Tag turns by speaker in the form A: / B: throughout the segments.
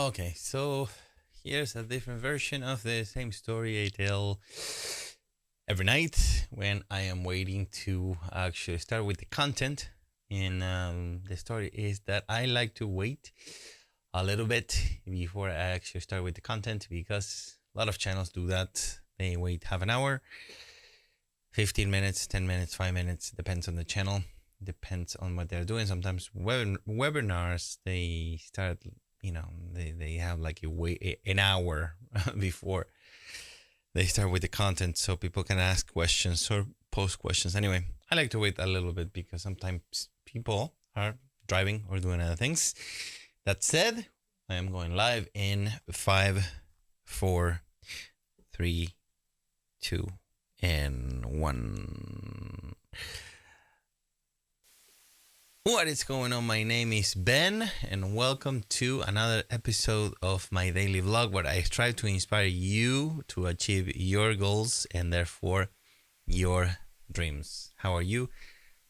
A: Okay, so here's a different version of the same story I tell every night when I am waiting to actually start with the content. And the story is that I like to wait a little bit before I actually start with the content because a lot of channels do that. They wait half an hour, 15 minutes, 10 minutes, 5 minutes, depends on the channel, depends on what they're doing. Sometimes webinars, they start, they have like an hour before they start with the content so people can ask questions or post questions. Anyway, I like to wait a little bit because sometimes people are driving or doing other things. That said, I am going live in 5, 4, 3, 2, and 1. What is going on? My name is Ben, and welcome to another episode of my daily vlog where I try to inspire you to achieve your goals and therefore your dreams. How are you?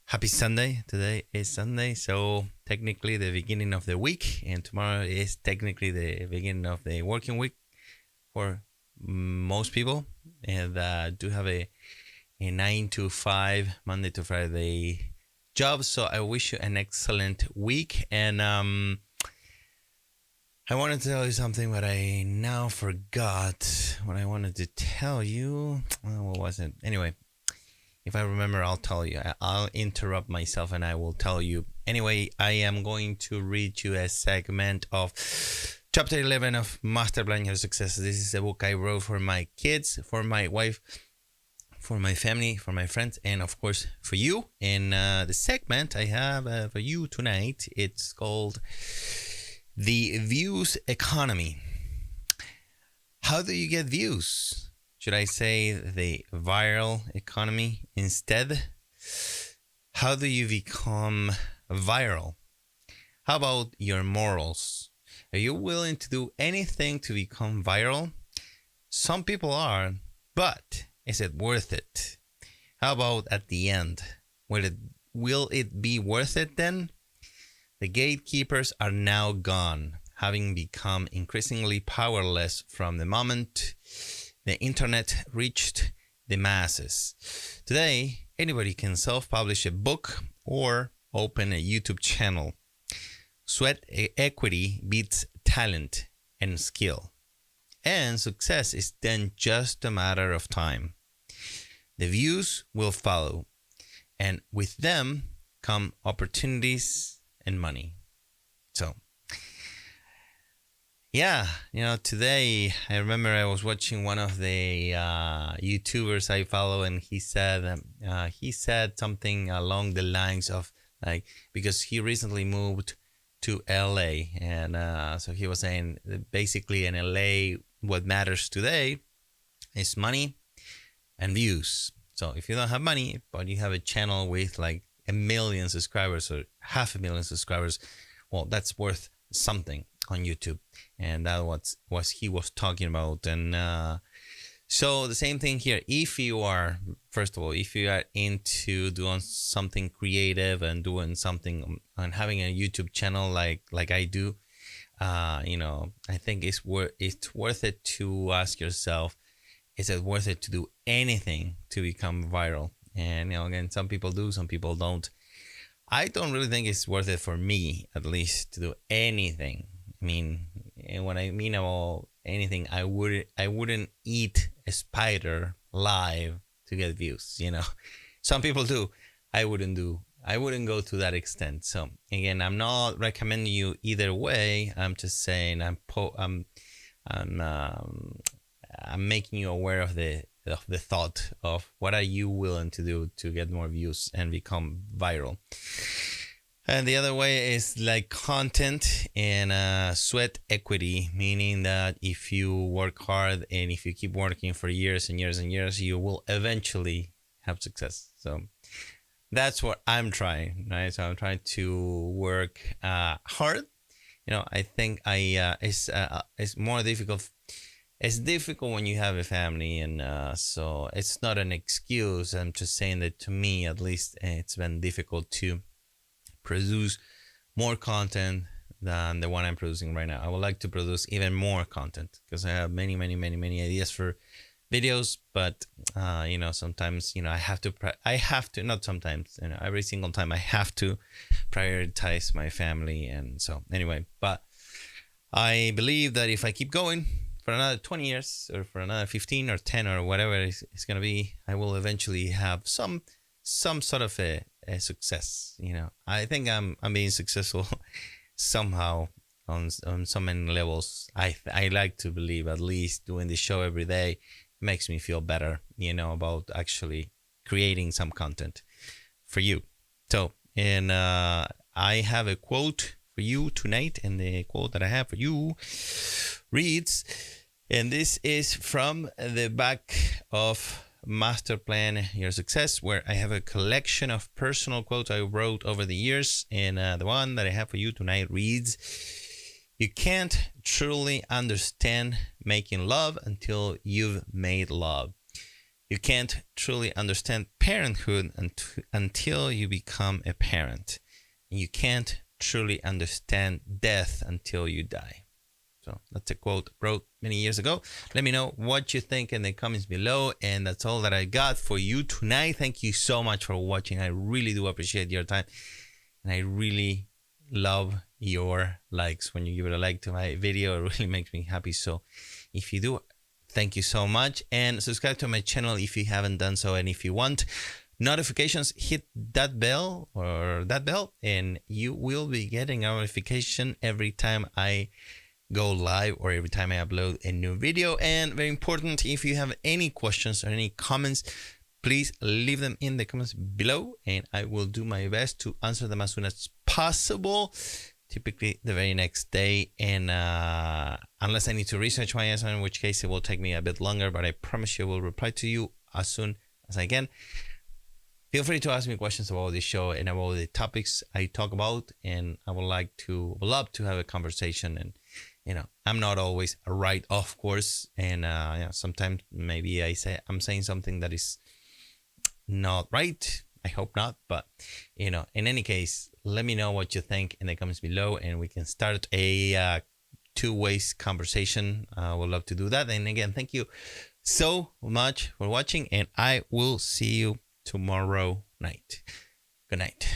A: Happy Sunday. Today is Sunday, so technically the beginning of the week, and tomorrow is technically the beginning of the working week for most people, and do have a 9 to 5 Monday to Friday job. So I wish you an excellent week, and I wanted to tell you something, but I now forgot what I wanted to tell you. What was it? Anyway, if I remember, I'll tell you. I'll interrupt myself and I will tell you. Anyway, I am going to read you a segment of Chapter 11 of Masterplan Your Success. This is a book I wrote for my kids, for my wife, for my family, for my friends, and of course for you. And the segment I have for you tonight, it's called The Views Economy. How do you get views? Should I say the viral economy instead? How do you become viral? How about your morals? Are you willing to do anything to become viral? Some people are, but is it worth it? How about at the end? Will it be worth it then? The gatekeepers are now gone, having become increasingly powerless from the moment the internet reached the masses. Today, anybody can self-publish a book or open a YouTube channel. Sweat equity beats talent and skill. And success is then just a matter of time. The views will follow, and with them come opportunities and money. So, yeah, today I remember I was watching one of the YouTubers I follow, and he said something along the lines of like, because he recently moved to LA, and so he was saying that basically in LA what matters today is money and views. So if you don't have money but you have a channel with like 1 million subscribers or 500,000 subscribers, well, that's worth something on YouTube. And that was what he was talking about. And so the same thing here. If you are, first of all, if you are into doing something creative and doing something and having a YouTube channel like I do, I think it's worth it to ask yourself, is it worth it to do anything to become viral? And again, some people do, some people don't. I don't really think it's worth it for me, at least, to do anything. I mean, and when I mean about anything, I wouldn't eat a spider live to get views. Some people do. I wouldn't go to that extent. So again, I'm not recommending you either way. I'm just saying I'm making you aware of the thought of what are you willing to do to get more views and become viral. And the other way is like content and sweat equity, meaning that if you work hard and if you keep working for years and years and years, you will eventually have success. So that's what I'm trying, right? So I'm trying to work hard. I think it's more difficult. It's difficult when you have a family, and so it's not an excuse. I'm just saying that to me, at least, it's been difficult to produce more content than the one I'm producing right now. I would like to produce even more content because I have many ideas for videos, but sometimes I have to not sometimes, every single time I have to prioritize my family. And so anyway, but I believe that if I keep going for another 20 years or for another 15 or 10 or whatever it's going to be, I will eventually have some sort of a success. I think I'm being successful somehow on so many levels. I like to believe, at least doing the show every day makes me feel better, about actually creating some content for you. So, and I have a quote for you tonight, and the quote that I have for you reads, and this is from the back of Masterplan Your Success, where I have a collection of personal quotes I wrote over the years, and the one that I have for you tonight reads, "You can't truly understand making love until you've made love. You can't truly understand parenthood until you become a parent. And you can't truly understand death until you die." So that's a quote I wrote many years ago. Let me know what you think in the comments below. And that's all that I got for you tonight. Thank you so much for watching. I really do appreciate your time. And I really love your likes. When you give it a like to my video, it really makes me happy. So if you do, thank you so much. And subscribe to my channel if you haven't done so. And if you want notifications, hit that bell and you will be getting a notification every time I go live or every time I upload a new video. And very important, if you have any questions or any comments, please leave them in the comments below and I will do my best to answer them as soon as possible, typically the very next day. And unless I need to research my answer, in which case it will take me a bit longer, but I promise you I will reply to you as soon as I can. Feel free to ask me questions about this show and about the topics I talk about, and I would love to have a conversation. And I'm not always right, of course, and sometimes maybe I'm saying something that is not right. I hope not, but in any case, let me know what you think in the comments below, and we can start a two-way conversation. I would love to do that. And again, thank you so much for watching, and I will see you tomorrow night. Good night.